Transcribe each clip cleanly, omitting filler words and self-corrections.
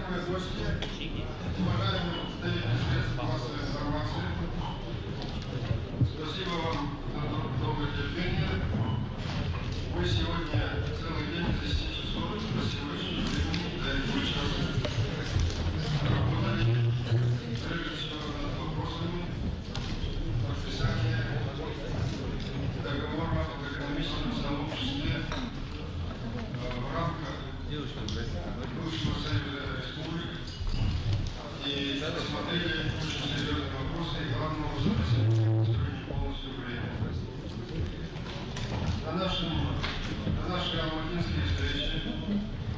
уважаемые гости, уважаемые представители средств массовой информации, спасибо вам за долгое терпение. Мы сегодня целый день с 10 часов до сегодняшнего времени, до этого часа, работали, прежде всего над вопросами подписания договора об экономическом сообществе в рамках Бывшего Союза Республик и рассмотрели очень серьезные вопросы и главного построения полностью времени. На нашей алматинской встрече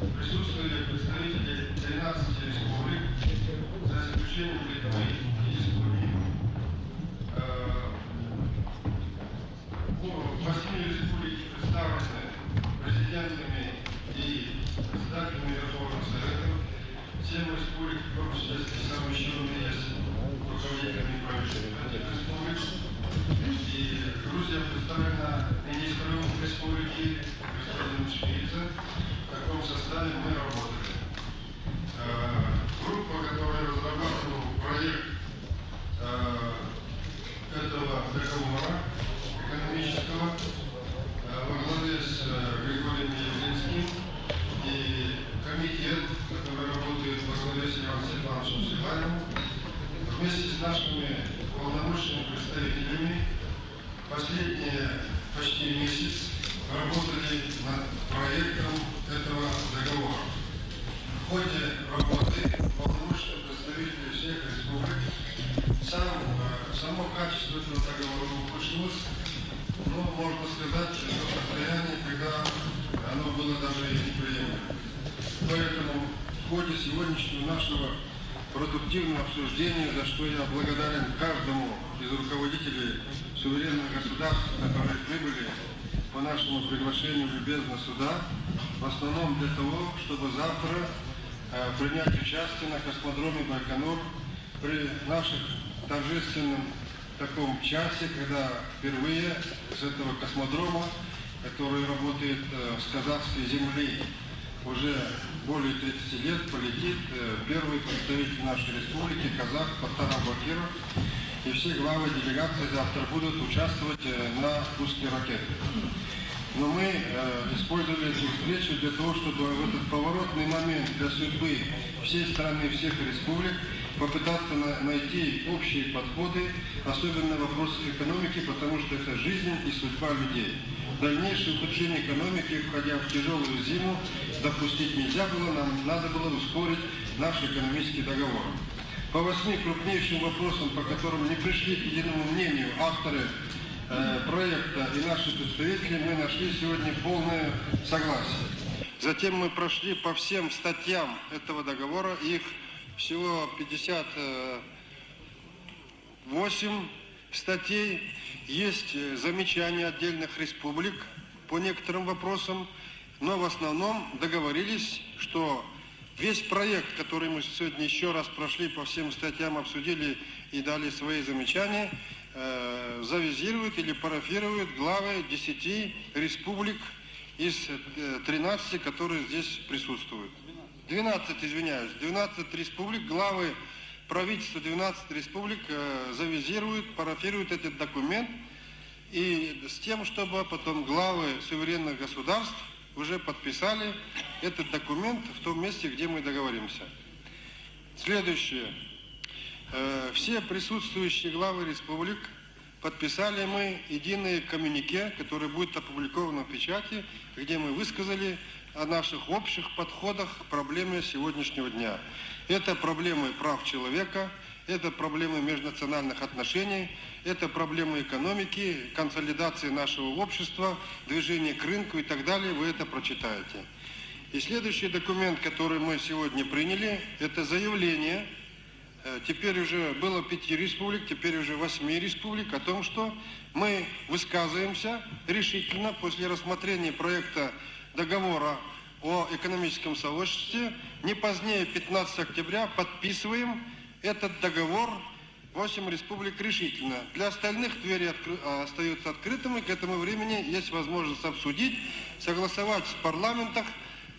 присутствовали представители 13 республик, за исключением Литвы и Эстонии. 8 республики представлены президентами и председателями Верховного Совета. 7 республик, в том числе совмещенные с руководителями правительства этих республик. И Грузия представлена министром республики господином Шпильцем. В таком составе мы работали. Группа, которая разрабатывала проект этого договора экономического во главе с Григорием Явлинским и комитет, который работает во главе с Иваном Степановичем Силаевым, вместе с нашими полномочными представителями последние почти месяц работали над проектом этого договора. В ходе работы полномочные представители всех республик само качество этого договора ухудшилось, но можно сказать, что в состоянии, когда оно было даже и неприемлемо. Поэтому в ходе сегодняшнего нашего продуктивного обсуждения, за что я благодарен каждому из руководителей суверенных государств, которые прибыли по нашему приглашению любезно сюда, в основном для того, чтобы завтра принять участие на космодроме Байконур при наших торжественном таком часе, когда впервые с этого космодрома, который работает с казахской земли, уже более 30 лет полетит первый представитель нашей республики, казах Паттарам Бакиров, и все главы делегации завтра будут участвовать на пуске ракеты. Но мы использовали эту встречу для того, чтобы в этот поворотный момент для судьбы всей страны, всех республик попытаться найти общие подходы, особенно в вопросах экономики, потому что это жизнь и судьба людей. Дальнейшее ухудшение экономики, входя в тяжелую зиму, допустить нельзя было, нам надо было ускорить наш экономический договор. По 8 крупнейшим вопросам, по которым не пришли к единому мнению авторы проекта и наши представители, мы нашли сегодня полное согласие. Затем мы прошли по всем статьям этого договора, их всего 58 статей. Есть замечания отдельных республик по некоторым вопросам, но в основном договорились, что весь проект, который мы сегодня еще раз прошли по всем статьям, обсудили и дали свои замечания, завизируют или парафируют главы 10 республик из 13, которые здесь присутствуют. 12 республик, главы правительства 12 республик завизируют, парафируют этот документ, и с тем, чтобы потом главы суверенных государств уже подписали этот документ в том месте, где мы договоримся. Следующее. Все присутствующие главы республик подписали мы единое коммюнике, которое будет опубликовано в печати, где мы высказали о наших общих подходах к проблеме сегодняшнего дня. Это проблемы прав человека, это проблемы межнациональных отношений, это проблемы экономики, консолидации нашего общества, движения к рынку и так далее. Вы это прочитаете. И следующий документ, который мы сегодня приняли, это заявление. Теперь уже было 5 республик, теперь уже 8 республик о том, что мы высказываемся решительно после рассмотрения проекта договора о экономическом сообществе, не позднее 15 октября подписываем этот договор 8 республик решительно. Для остальных двери остаются открытыми, к этому времени есть возможность обсудить, согласовать в парламентах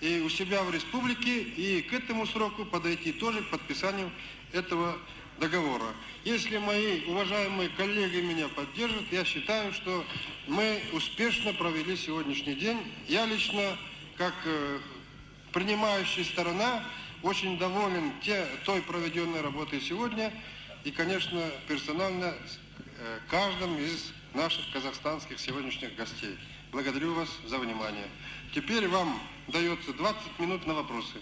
и у себя в республике, и к этому сроку подойти тоже к подписанию этого договора. Если мои уважаемые коллеги меня поддержат, я считаю, что мы успешно провели сегодняшний день. Я лично, как принимающая сторона, очень доволен той проведенной работой сегодня и, конечно, персонально каждым из наших казахстанских сегодняшних гостей. Благодарю вас за внимание. Теперь вам дается 20 минут на вопросы.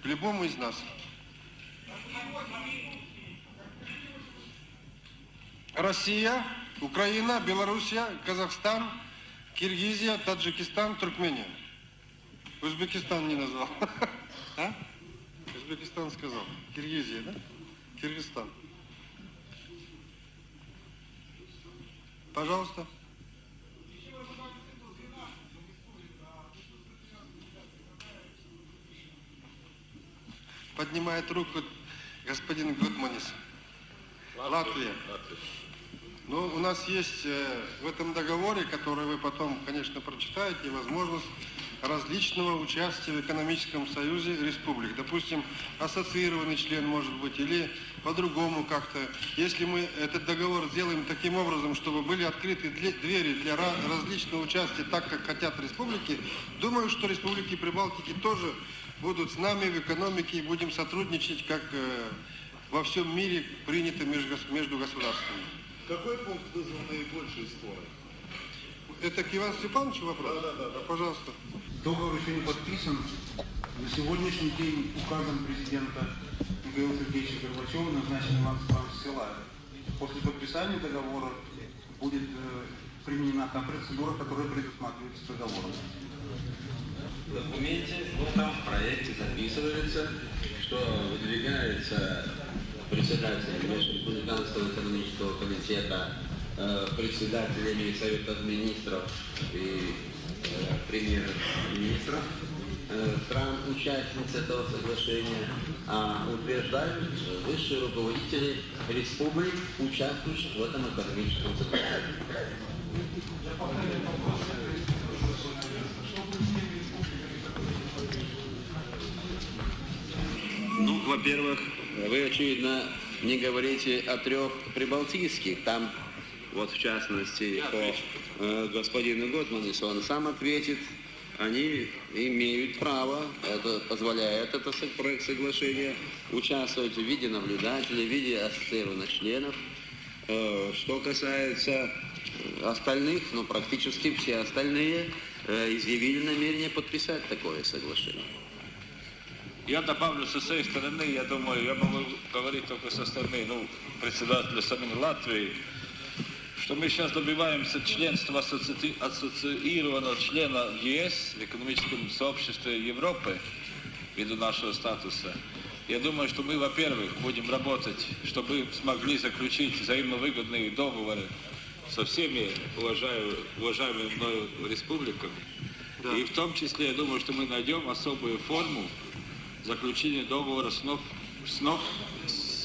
К любому из нас. Россия, Украина, Белоруссия, Казахстан, Киргизия, Таджикистан, Туркмения. Узбекистан не назвал. А? Узбекистан сказал. Киргизия, да? Киргизстан. Пожалуйста. Поднимает руку господин Гудманис. Латвия. Но у нас есть в этом договоре, который вы потом, конечно, прочитаете, возможность различного участия в экономическом союзе республик. Допустим, ассоциированный член может быть, или по-другому как-то. Если мы этот договор сделаем таким образом, чтобы были открыты двери для различного участия, так как хотят республики, думаю, что республики Прибалтики тоже будут с нами в экономике и будем сотрудничать, как во всем мире принято между государствами. Какой пункт вызвал наибольшие споры? Это к Ивану Степановичу вопрос? Да. Пожалуйста. Договор еще не подписан. На сегодняшний день указом президента Михаила Сергеевича Горбачева назначен Иван Степанович Силаев. После подписания договора будет применена та процедура, которая предусматривается договором. В документе, в этом проекте записывается, что выдвигается председатель Межреспубликанского экономического комитета, председателями Совета министров и премьер-министров стран-участниц этого соглашения, а утверждают высшие руководители республик, участвующих в этом экономическом соглашении. Ну, во-первых, вы, очевидно, не говорите о 3 прибалтийских. Там, вот в частности, по господину Гудманису, он сам ответит, они имеют право, это позволяет это проект соглашения, участвовать в виде наблюдателей, в виде ассоциированных членов. Что касается остальных, ну, практически все остальные изъявили намерение подписать такое соглашение. Я добавлю со своей стороны, я думаю, я могу говорить только со стороны председателя самой Латвии, что мы сейчас добиваемся членства ассоциированного члена ЕС в экономическом сообществе Европы ввиду нашего статуса. Я думаю, что мы, во-первых, будем работать, чтобы смогли заключить взаимовыгодные договоры со всеми уважаемыми мною республиками. Да. И в том числе, я думаю, что мы найдем особую форму заключение договора с вновь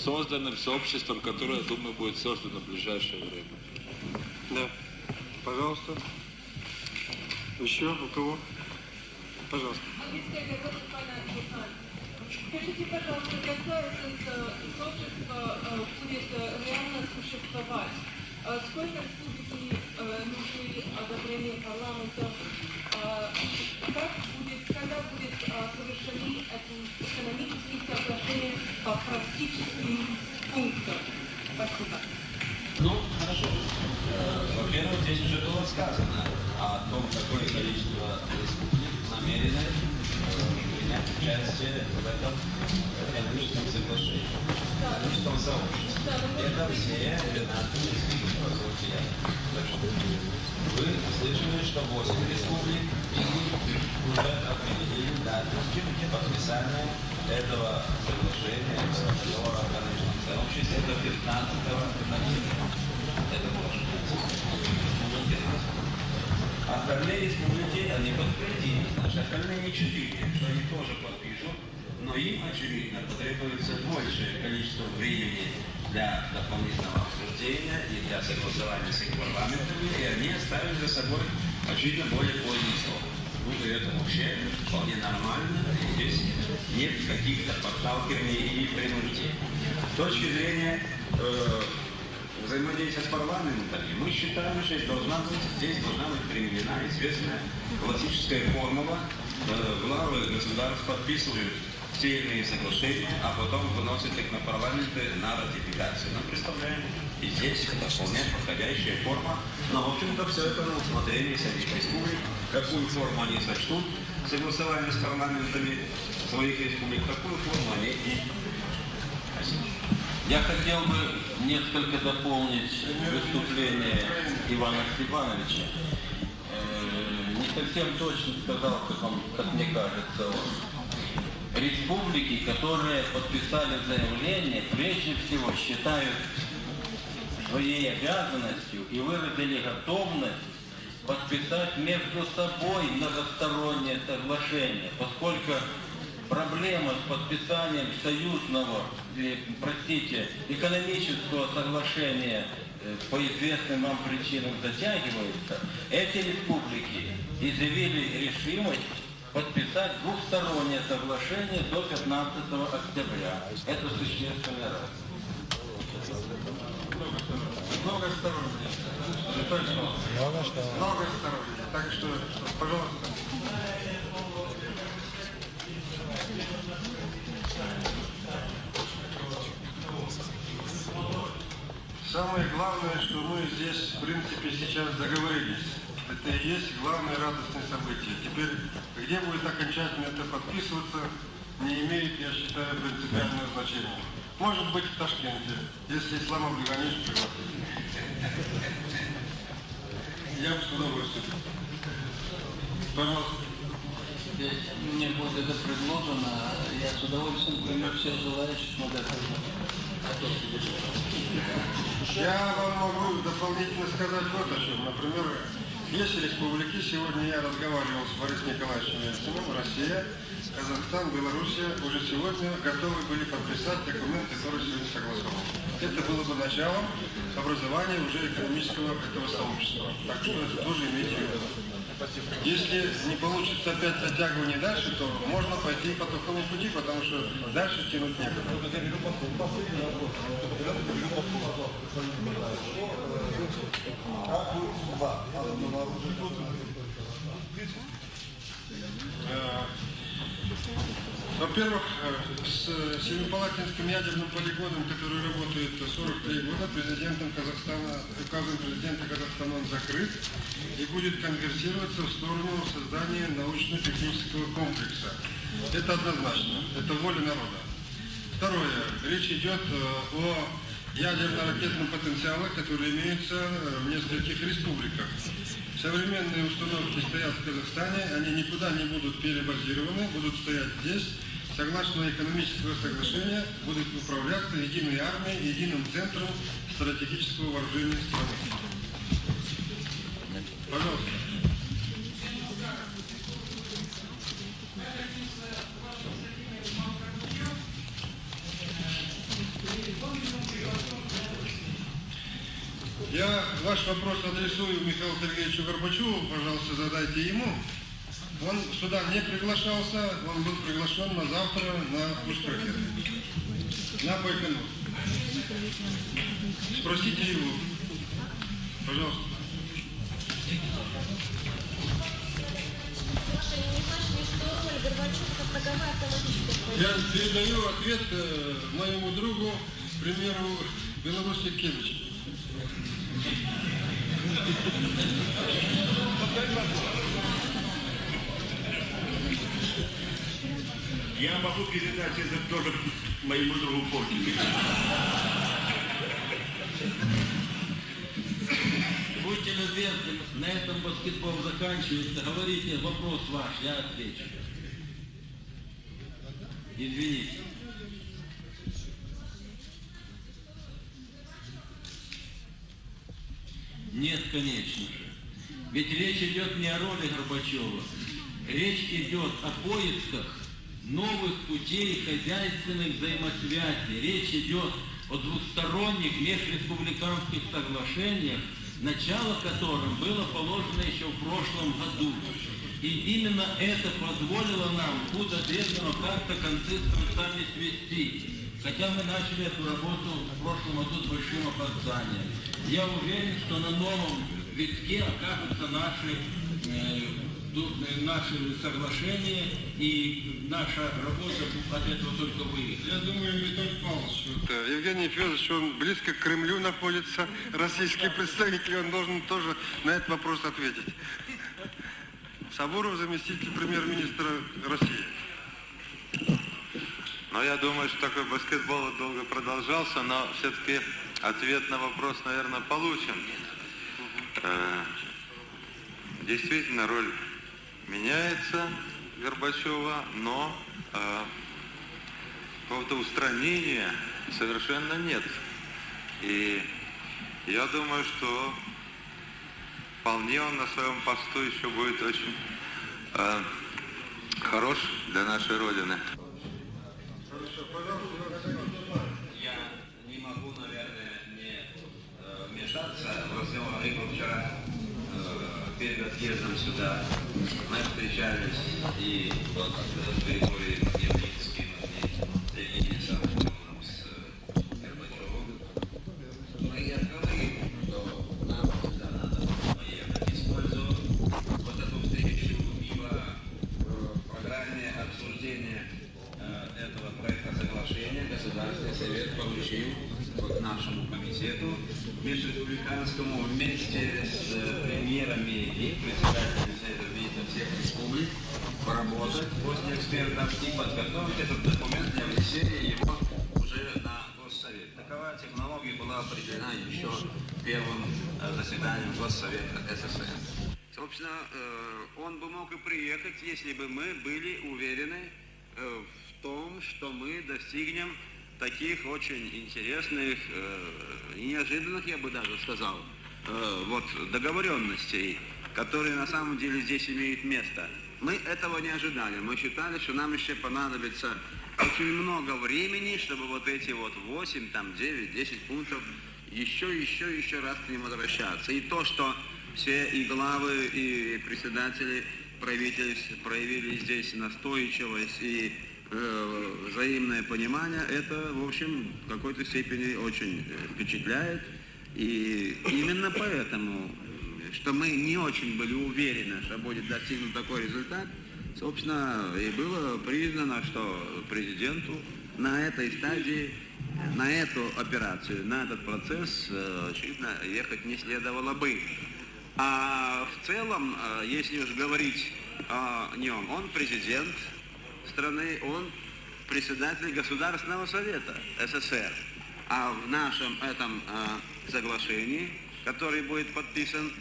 созданным сообществом, которое, я думаю, будет создано в ближайшее время. Да. Пожалуйста. Еще у кого? Пожалуйста. Скажите, пожалуйста, когда это сообщество будет реально существовать? Сколько республики нужны одобрение парламента? Когда будет совершены эти экономические соглашения по практическим пунктам? Спасибо. Ну, хорошо. Во-первых, здесь уже было сказано о том, какое количество республик намерены принять участие в этом экономическом соглашении, в экономическом сообществе. Это все 12 республик, позвольте я. Так что вы слышали, что 8 республик уже определили дату подписания этого соглашения, этого договора о экономическом сообществе до 15-го ноября. Это может быть. Остальные республики, они подтвердили, значит, остальные не 4, что они тоже подпишут, но им, очевидно, потребуется большее количество времени для дополнительного обсуждения и для согласования с их парламентами, и они оставили за собой, очевидно, более поздний срок. это вообще вполне нормально. Здесь нет каких-то подталкиваний и принуждений. С точки зрения взаимодействия с парламентами, мы считаем, что здесь должна быть применена известная классическая формула. Главы государств подписывают те или иные соглашения, а потом выносят их на парламенты на ратификацию. Мы представляем, и здесь это вполне подходящая форма. Но, в общем-то, все это на усмотрение самих республик. Какую форму они сочтут согласование с парламентами своих республик, какую форму они и... Спасибо. Я хотел бы несколько дополнить выступление Ивана Степановича. Не совсем точно сказал, как мне кажется, он. Республики, которые подписали заявление, прежде всего считают своей обязанностью и выразили готовность подписать между собой многостороннее соглашение, поскольку проблема с подписанием союзного, экономического соглашения по известным вам причинам затягивается, эти республики изъявили решимость подписать двухстороннее соглашение до 15 октября. Это существенный раз. Многостороннее. Многостороннее. Так что, пожалуйста. Самое главное, что мы здесь, в принципе, сейчас договорились. Это и есть главное радостное событие. Теперь, где будет окончательно это подписываться, не имеет, я считаю, принципиального значения. Может быть, в Ташкенте, если Ислам Абдуганич пригласит. Я бы с удовольствием. Пожалуйста. Мне будет это предложено, я с удовольствием приму всех желающих на это. Я вам могу дополнительно сказать вот о чем. Например, есть республики, сегодня я разговаривал с Борисом Николаевичем Ельциным, Россия, Казахстан, Белоруссия уже сегодня готовы были подписать документ, который сегодня согласован. Это было бы началом образования уже экономического этого сообщества. Так что это тоже имейте в виду. Если не получится опять затягивание дальше, то можно пойти по такому пути, потому что дальше тянуть некуда. Во-первых, с Семипалатинским ядерным полигоном, который работает 43 года, президентом Казахстана, указом президента Казахстана он закрыт и будет конвертироваться в сторону создания научно-технического комплекса. Это однозначно, это воля народа. Второе, речь идет о ядерно-ракетном потенциале, который имеется в нескольких республиках. Современные установки стоят в Казахстане, они никуда не будут перебазированы, будут стоять здесь. Согласно экономического соглашения, будут управляться единой армией, единым центром стратегического вооружения страны. Пожалуйста. Я ваш вопрос адресую Михаилу Сергеевичу Горбачеву, пожалуйста, задайте ему. Он сюда не приглашался, он был приглашен на завтра на Пушкахе, на Байконур. Спросите его, пожалуйста. Я передаю ответ моему другу, премьеру Беларуси Кевичу. Я могу передать это тоже моему другу Портнику. Будьте любезны, на этом баскетбол заканчивается. Говорите, вопрос ваш, я отвечу. Извините. Нет, конечно же. Ведь речь идет не о роли Горбачева. Речь идет о поисках новых путей хозяйственных взаимосвязи. Речь идет о двусторонних межреспубликанских соглашениях, начало которым было положено еще в прошлом году. И именно это позволило нам худо-бедно как-то концы с концами свести. Хотя мы начали эту работу в прошлом году с большим опозданием. Я уверен, что на новом витке окажутся наши соглашения, и наша работа от этого только выйдет. Я думаю, Виталий Павлович, Евгений Федорович, он близко к Кремлю находится, российский представитель, он должен тоже на этот вопрос ответить. Сабуров, заместитель премьер-министра России. Но я думаю, что такой баскетбол долго продолжался, но все-таки ответ на вопрос, наверное, получим. Действительно, роль меняется Горбачева, но какого-то устранения совершенно нет. И я думаю, что вполне он на своем посту еще будет очень хорош для нашей Родины. Я не могу, наверное, не вмешаться в разговор. Вчера перед отъездом сюда мы встречались и вот Григорий Явницкий, Евгений Савчевым с Горбачевым. Мы говорили, что нам всегда надо поехать, использовать вот эту встречу и в программе обсуждения этого проекта соглашения Государственный совет поручил к нашему комитету межреспубликанскому вместе с премьерами и председателями Совета министров всех республик поработать после экспертов и подготовить этот документ для внесения его уже на Госсовет. Такова технология была определена еще первым заседанием Госсовета СССР. Собственно, он бы мог и приехать, если бы мы были уверены в том, что мы достигнем таких очень интересных и неожиданных, я бы даже сказал, договоренностей, которые на самом деле здесь имеют место. Мы этого не ожидали. Мы считали, что нам еще понадобится очень много времени, чтобы вот эти 8, 9, 10 пунктов еще раз к ним возвращаться. И то, что все и главы, и председатели правительств проявили здесь настойчивость и взаимное понимание, это, в общем, в какой-то степени очень впечатляет. И именно поэтому, что мы не очень были уверены, что будет достигнут такой результат, собственно, и было признано, что президенту на этой стадии, на эту операцию, на этот процесс, очевидно, ехать не следовало бы. А в целом, если уж говорить о нем, он президент страны, он председатель Государственного совета СССР. А в нашем этом соглашении, который будет подписан,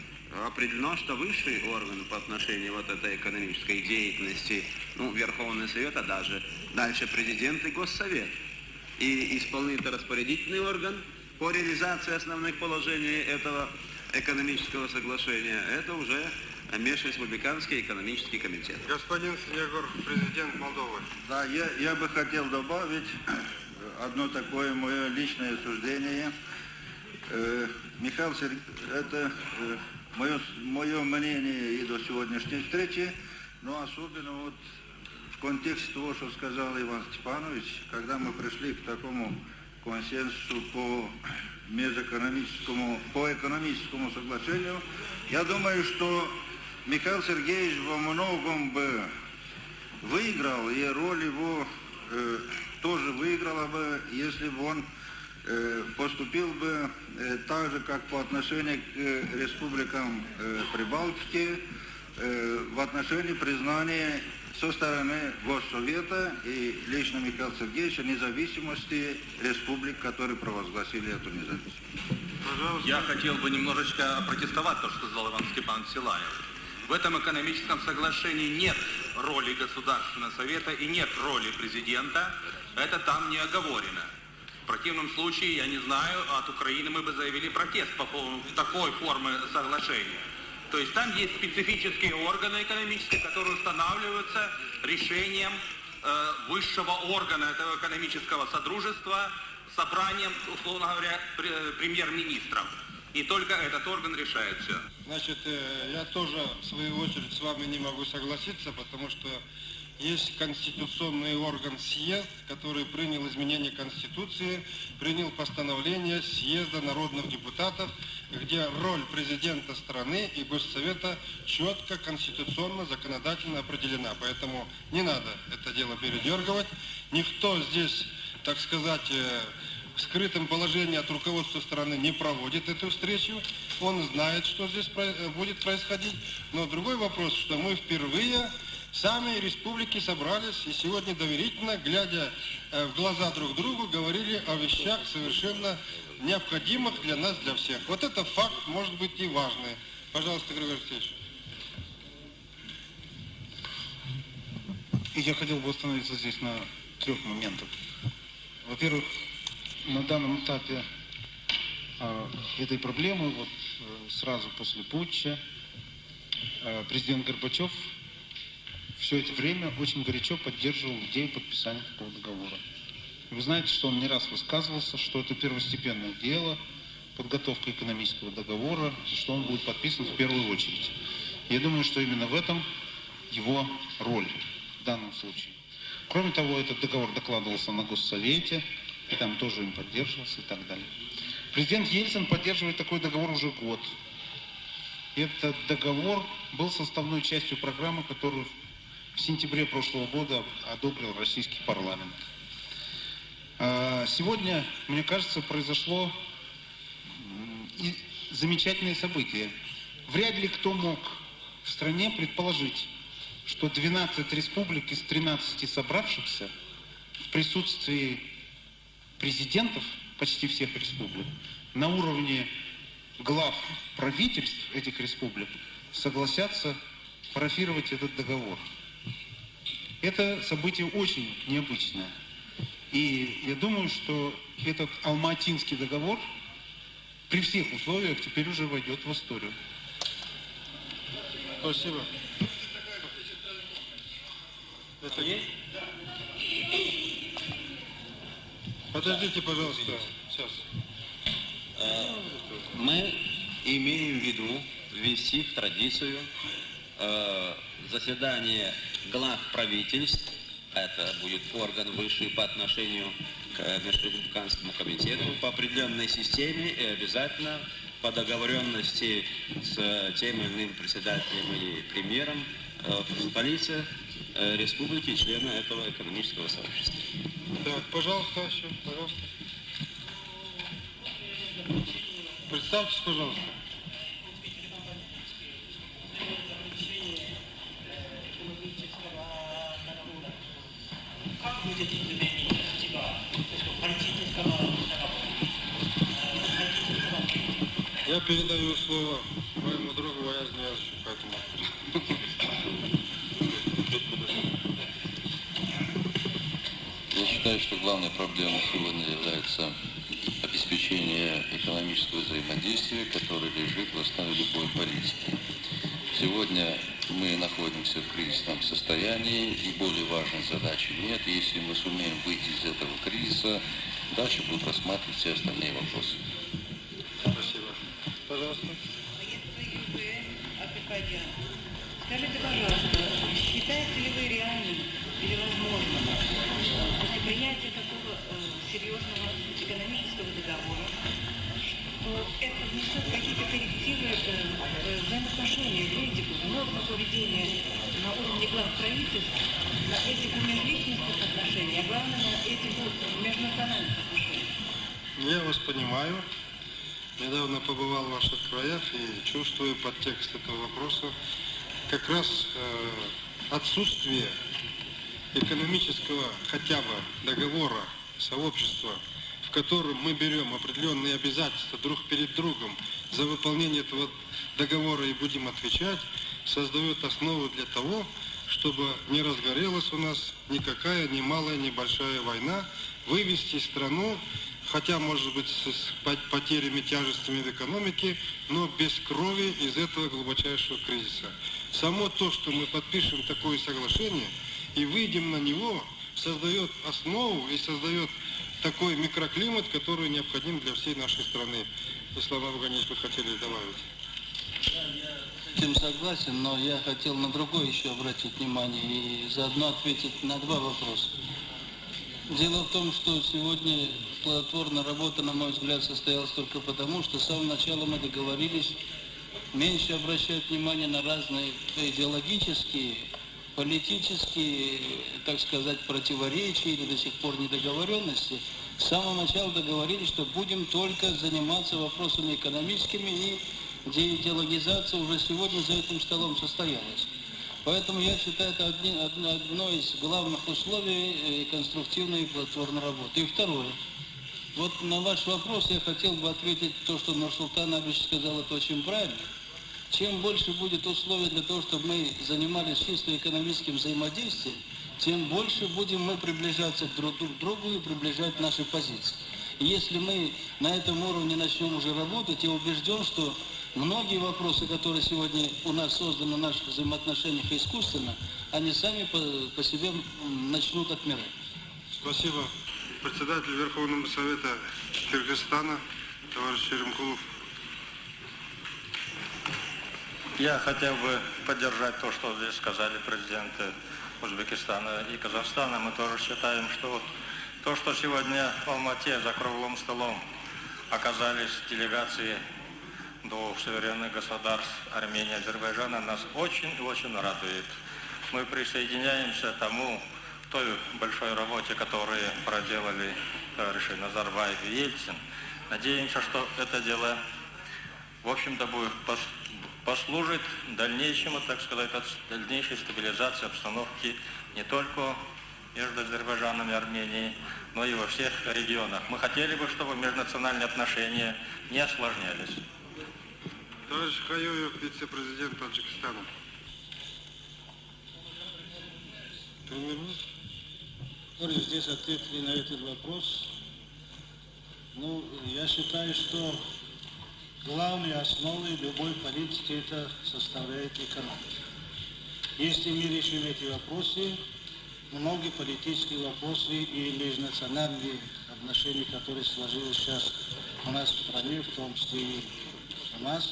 определено, что высший орган по отношению вот этой экономической деятельности, Верховный Совет, а даже дальше президент и Госсовет. И исполнительно-распорядительный орган по реализации основных положений этого экономического соглашения, это уже Межреспубликанский экономический комитет. Господин Снегур, президент Молдовы. Да, я бы хотел добавить одно такое мое личное суждение. Михаил Сергеевич, это мое мнение и до сегодняшней встречи, но особенно вот в контексте того, что сказал Иван Степанович, когда мы пришли к такому консенсусу по экономическому соглашению, я думаю, что Михаил Сергеевич во многом бы выиграл, и роль его тоже выиграла бы, если бы он поступил бы так же, как по отношению к республикам Прибалтики, в отношении признания со стороны Госсовета и лично Михаила Сергеевича независимости республик, которые провозгласили эту независимость. Пожалуйста. Я хотел бы немножечко опротестовать то, что сказал Иван Степанович Силаев. В этом экономическом соглашении нет роли Государственного Совета и нет роли президента. Это там не оговорено. В противном случае, я не знаю, от Украины мы бы заявили протест по поводу такой формы соглашения. То есть там есть специфические органы экономические, которые устанавливаются решением высшего органа этого экономического содружества, собранием, условно говоря, премьер-министров. И только этот орган решает все. Значит, я тоже, в свою очередь, с вами не могу согласиться, потому что есть конституционный орган съезд, который принял изменение Конституции, принял постановление съезда народных депутатов, где роль президента страны и Госсовета четко, конституционно, законодательно определена. Поэтому не надо это дело передергивать. Никто здесь, так сказать, в скрытом положении от руководства страны не проводит эту встречу. Он знает, что здесь будет происходить. Но другой вопрос, что мы впервые сами республики собрались и сегодня доверительно, глядя в глаза друг другу, говорили о вещах совершенно необходимых для нас, для всех. Вот это факт, может быть, и важный. Пожалуйста, Григорий Алексеевич. И я хотел бы остановиться здесь на 3 моментах. Во-первых, на данном этапе этой проблемы, вот сразу после путча, президент Горбачев все это время очень горячо поддерживал идею подписания такого договора. Вы знаете, что он не раз высказывался, что это первостепенное дело, подготовка экономического договора, что он будет подписан в первую очередь. Я думаю, что именно в этом его роль в данном случае. Кроме того, этот договор докладывался на Госсовете, и там тоже им поддерживался и так далее. Президент Ельцин поддерживает такой договор уже год. Этот договор был составной частью программы, которую в сентябре прошлого года одобрил российский парламент. Сегодня, мне кажется, произошло замечательное событие. Вряд ли кто мог в стране предположить, что 12 республик из 13 собравшихся в присутствии президентов почти всех республик на уровне глав правительств этих республик согласятся парафировать этот договор. Это событие очень необычное. И я думаю, что этот Алма-Атинский договор при всех условиях теперь уже войдет в историю. Спасибо. Это есть? Подождите, пожалуйста. Сейчас. Мы имеем в виду ввести в традицию заседание глав правительств. Это будет орган высший по отношению к Межреспубликанскому комитету по определенной системе и обязательно по договоренности с тем или иным председателем или премьером в столице республики, члена этого экономического сообщества. Так, пожалуйста, еще, пожалуйста. Представьтесь, пожалуйста. Я передаю слово моему другу Аяз Ниязовичу, поэтому... Я считаю, что главной проблемой сегодня является обеспечение экономического взаимодействия, которое лежит в основе любой политики. Сегодня мы находимся в кризисном состоянии, и более важной задачи нет. Если мы сумеем выйти из этого кризиса, дальше будут рассматривать все остальные вопросы. Спасибо. Пожалуйста. Скажите, пожалуйста, считаете ли вы реальным или возможным после принятия такого серьезного экономического договора, что это внесет какие-то коррективы в взаимоотношения, в этику, в норму поведения на уровне глав правительств, на этику межличностных отношений, а главное на этику межнациональных отношений? Я вас понимаю. Недавно побывал в ваших краях и чувствую подтекст этого вопроса. Как раз отсутствие экономического хотя бы договора, сообщества, в котором мы берем определенные обязательства друг перед другом за выполнение этого договора и будем отвечать, создает основу для того, чтобы не разгорелась у нас никакая, ни малая, ни большая война, вывести страну, хотя, может быть, с потерями, тяжестями в экономике, но без крови из этого глубочайшего кризиса. Само то, что мы подпишем такое соглашение и выйдем на него, создает основу и создает такой микроклимат, который необходим для всей нашей страны. Ислам Афганевич, вы хотели добавить? Я с этим согласен, но я хотел на другое еще обратить внимание и заодно ответить на два вопроса. Дело в том, что сегодня плодотворная работа, на мой взгляд, состоялась только потому, что с самого начала мы договорились меньше обращать внимание на разные идеологические, политические, так сказать, противоречия или до сих пор недоговоренности. С самого начала договорились, что будем только заниматься вопросами экономическими, и где идеологизация уже сегодня за этим столом состоялась. Поэтому я считаю, это одно из главных условий конструктивной и плодотворной работы. И второе. Вот на ваш вопрос я хотел бы ответить то, что Нурсултан Абишевич сказал, это очень правильно. Чем больше будет условий для того, чтобы мы занимались чисто экономическим взаимодействием, тем больше будем мы приближаться друг к другу и приближать наши позиции. И если мы на этом уровне начнем уже работать, я убежден, что многие вопросы, которые сегодня у нас созданы в наших взаимоотношениях искусственно, они сами по себе начнут отмирать. Спасибо. Председатель Верховного Совета Кыргызстана, товарищ Черемкулов. Я хотел бы поддержать то, что здесь сказали президенты Узбекистана и Казахстана. Мы тоже считаем, что то, что сегодня в Алмате за круглым столом оказались делегации двух суверенных государств Армении и Азербайджана, нас очень и очень радует. Мы присоединяемся к тому, той большой работе, которую проделали товарищи Назарбаев и Ельцин. Надеемся, что это дело, в общем-то, будет послужит дальнейшему, так сказать, дальнейшей стабилизации обстановки не только между Азербайджаном и Арменией, но и во всех регионах. Мы хотели бы, чтобы межнациональные отношения не осложнялись. Товарищ Хайоев, вице-президент Таджикистана. Здесь ответили на этот вопрос. Ну, я считаю, что главной основой любой политики это составляет экономика. Если мы решим эти вопросы, многие политические вопросы и межнациональные отношения, которые сложились сейчас у нас в стране, в том числе и у нас,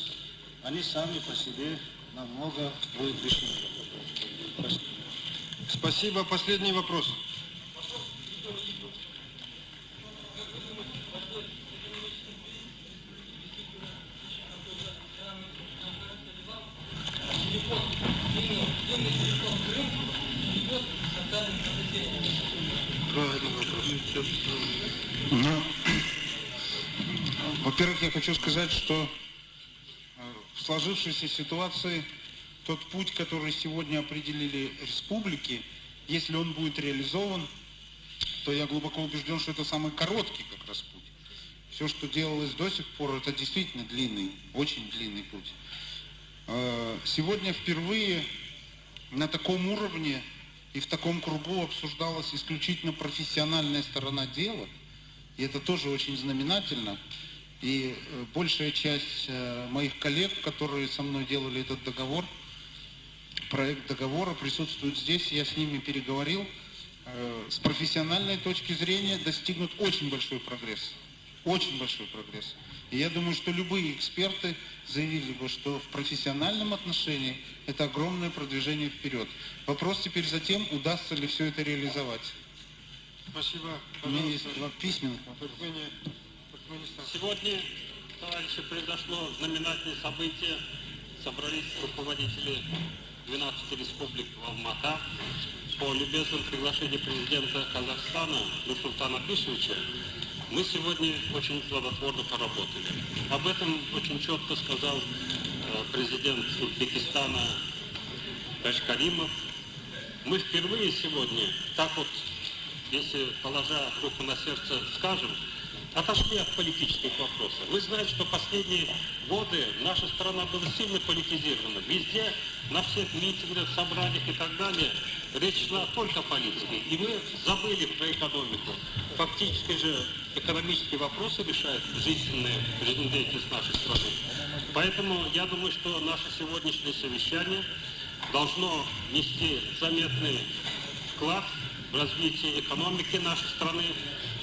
они сами по себе намного будут решены. Спасибо. Спасибо. Последний вопрос. Ну, во-первых, я хочу сказать, что в сложившейся ситуации тот путь, который сегодня определили республики, если он будет реализован, то я глубоко убежден, что это самый короткий как раз путь. Все, что делалось до сих пор, это действительно длинный, очень длинный путь. Сегодня впервые на таком уровне и в таком кругу обсуждалась исключительно профессиональная сторона дела, и это тоже очень знаменательно. И большая часть моих коллег, которые со мной делали этот договор, проект договора, присутствуют здесь, я с ними переговорил. С профессиональной точки зрения достигнут очень большой прогресс. Очень большой прогресс. И я думаю, что любые эксперты заявили бы, что в профессиональном отношении это огромное продвижение вперед. Вопрос теперь за тем, удастся ли все это реализовать. Спасибо. У меня есть письменных. Сегодня, товарищи, произошло знаменательное событие. Собрались руководители 12 республик в Алмата по любезному приглашению президента Казахстана Нурсултана Абишевича. Мы сегодня очень плодотворно поработали. Об этом очень четко сказал президент Узбекистана Ташкаримов. Мы впервые сегодня, так вот, если положа руку на сердце, скажем, отошли от политических вопросов. Вы знаете, что последние годы наша страна была сильно политизирована. Везде, на всех митингах, собраниях и так далее, речь шла только о политике. И мы забыли про экономику. Фактически же экономические вопросы решают жизнедеятельность нашей страны. Поэтому я думаю, что наше сегодняшнее совещание должно нести заметный вклад в развитие экономики нашей страны.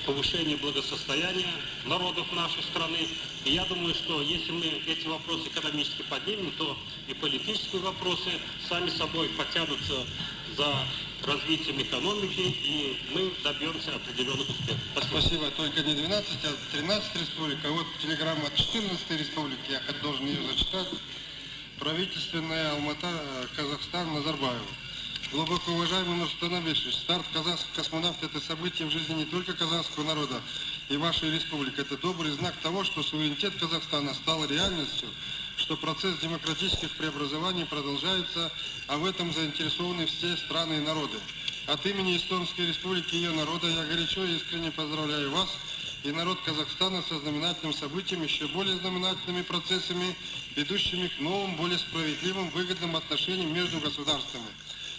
повышения благосостояния народов нашей страны. И я думаю, что если мы эти вопросы экономически поднимем, то и политические вопросы сами собой потянутся за развитием экономики, и мы добьемся определенных успехов. Спасибо. Только не 12, а 13 республик. А вот телеграмма от 14 республики, я должен ее зачитать. Правительственная Алмата, Казахстан, Назарбаев. Глубоко уважаемый Нурсултан Абишевич, старт казахских космонавтов – это событие в жизни не только казахского народа и вашей республики. Это добрый знак того, что суверенитет Казахстана стал реальностью, что процесс демократических преобразований продолжается, а в этом заинтересованы все страны и народы. От имени Эстонской республики и ее народа я горячо и искренне поздравляю вас и народ Казахстана со знаменательным событием, еще более знаменательными процессами, ведущими к новым, более справедливым, выгодным отношениям между государствами.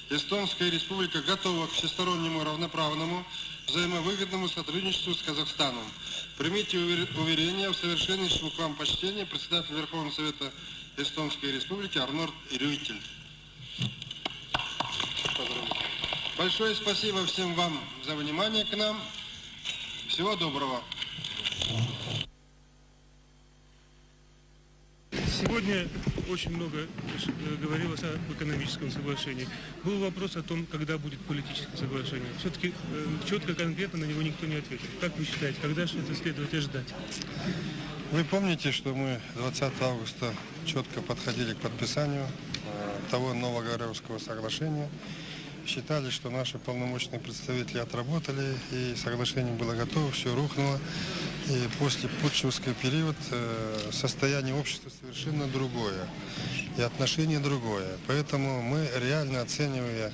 Эстонская республика готова к всестороннему равноправному, взаимовыгодному сотрудничеству с Казахстаном. Примите уверение в совершеннейшем к вам почтении председатель Верховного Совета Эстонской Республики Арнольд Рюйтель. Большое спасибо всем вам за внимание к нам. Всего доброго. Сегодня очень много говорилось об экономическом соглашении. Был вопрос о том, когда будет политическое соглашение. Все-таки четко, конкретно на него никто не ответил. Как вы считаете, когда же это следует ожидать? Вы помните, что мы 20 августа четко подходили к подписанию того Новогоревского соглашения. Считали, что наши полномочные представители отработали, и соглашение было готово, все рухнуло. И после путчевский период состояние общества совершенно другое, и отношение другое. Поэтому мы, реально оценивая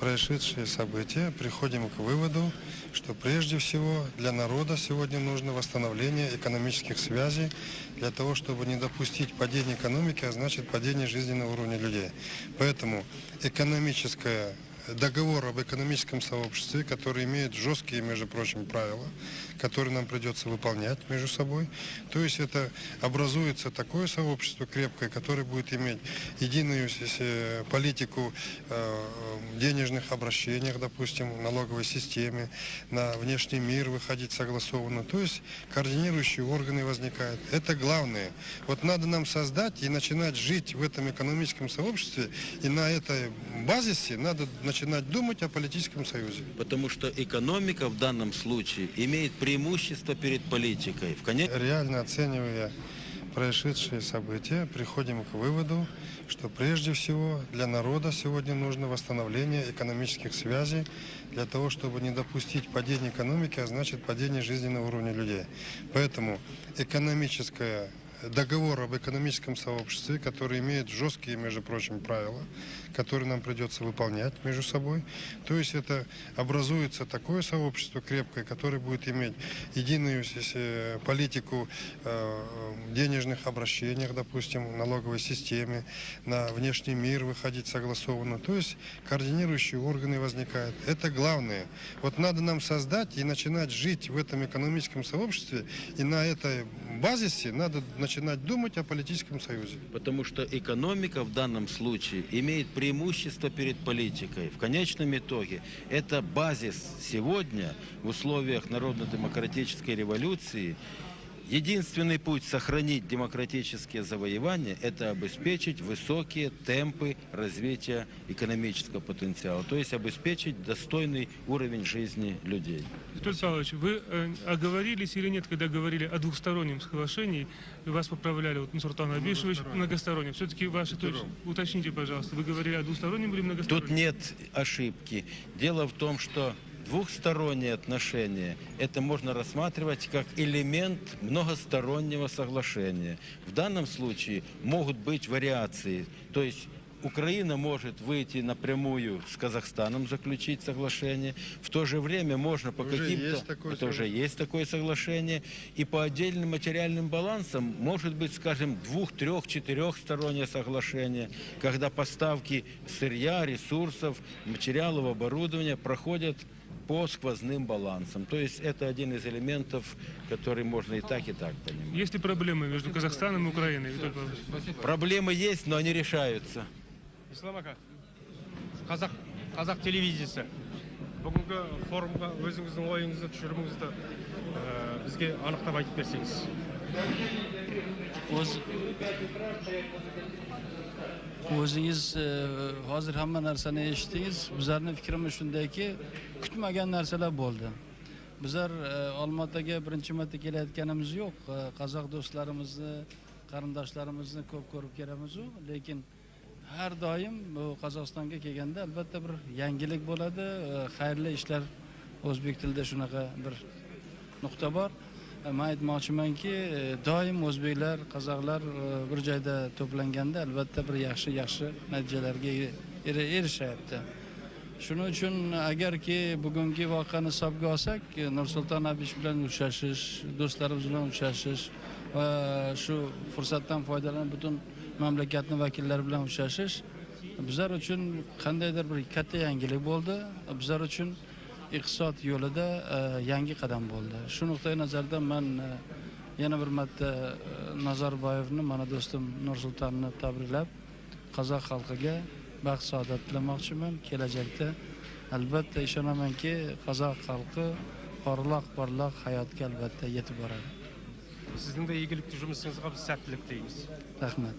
происшедшие события, приходим к выводу, что прежде всего для народа сегодня нужно восстановление экономических связей, для того, чтобы не допустить падения экономики, а значит падение жизненного уровня людей. Поэтому договор об экономическом сообществе, который имеет жесткие, между прочим, правила, которые нам придется выполнять между собой. То есть это образуется такое сообщество крепкое, которое будет иметь единую политику в денежных обращениях, допустим, в налоговой системе, на внешний мир выходить согласованно. То есть координирующие органы возникают. Это главное. Вот надо нам создать и начинать жить в этом экономическом сообществе, и на этой базисе надо начинать думать о политическом союзе. Потому что экономика в данном случае имеет преимущество перед политикой. Реально оценивая происшедшие события, приходим к выводу, что прежде всего для народа сегодня нужно восстановление экономических связей, для того, чтобы не допустить падения экономики, а значит падение жизненного уровня людей. Поэтому договор об экономическом сообществе, который имеет жесткие, между прочим, правила, которые нам придется выполнять между собой. То есть это образуется такое сообщество крепкое, которое будет иметь единую политику в денежных обращениях, допустим, в налоговой системе, на внешний мир выходить согласованно. То есть координирующие органы возникают. Это главное. Вот надо нам создать и начинать жить в этом экономическом сообществе, и на этой базисе надо начинать думать о политическом союзе. Потому что экономика в данном случае имеет преимущество перед политикой. В конечном итоге это базис сегодня в условиях народно-демократической революции. Единственный путь сохранить демократические завоевания – это обеспечить высокие темпы развития экономического потенциала, то есть обеспечить достойный уровень жизни людей. Анатолий Павлович, вы оговорились или нет, когда говорили о двухстороннем соглашении, вас поправляли, вот Нурсултан Абишевич, многостороннем. Все-таки ваши точки, уточните, пожалуйста, вы говорили о двустороннем или многостороннем? Тут нет ошибки. Дело в том, что двухсторонние отношения – это можно рассматривать как элемент многостороннего соглашения. В данном случае могут быть вариации, то есть Украина может выйти напрямую с Казахстаном, заключить соглашение. В то же время можно по каким-то... Это уже есть такое соглашение. И по отдельным материальным балансам может быть, скажем, 2-, 3-, 4-стороннее соглашение, когда поставки сырья, ресурсов, материалов, оборудования проходят по сквозным балансам. То есть это один из элементов, который можно и так понимать. Есть ли проблемы между Казахстаном и Украиной? Проблемы есть, но они решаются. Ислам ака, қазақ телевизиясы. Бүгінгі форумға өзіңіздің ойыңызды, тұжырымыңызды бізге анықтап айтып берсеңіз. O'zingiz hozir hamma narsani eshitdingiz. Bizlarning fikrimiz shundayki, kutmagan narsalar bo'ldi. Bizlar Olmaotaga birinchi marta kelayotganimiz yo'q. Qozoq do'stlarimizni, qarindoshlarimizni ko'p ko'rib kelamiz, lekin har doim bu Qozog'istonga kelganda albatta bir yangilik bo'ladi. Xayrli ishlar, o'zbek tilida shunaqa bir nuqta bor. Men aytmoqchimanki, doim o'zbeklar, qozoqlar bir joyda to'planganda albatta bir yaxshi natijalarga erishyapti. Shuning uchun agarki bugungi voqeani hisobga olsak, Nursulton Abishev bilan uchrashish, do'stlarimiz bilan uchrashish va shu fursatdan foydalanib butun mamlakatning vakillari bilan uchrashish bizlar uchun qandaydir bir katta yangilik bo'ldi. Bizlar uchun iqtisod yo'lida yangi qadam bo'ldi. Shu nuqtai nazardan men yana bir marta Nazarboyevni, mana do'stim Nursultonni tabriklab, qozoq xalqiga baxt saodat tilamoqchiman. Kelajakda albatta ishonamanki, qozoq xalqi porloq hayotga albatta yetib boradi. Sizning de iyilik жұмысыңызға biz sәттілік тілейміз. Rahmat.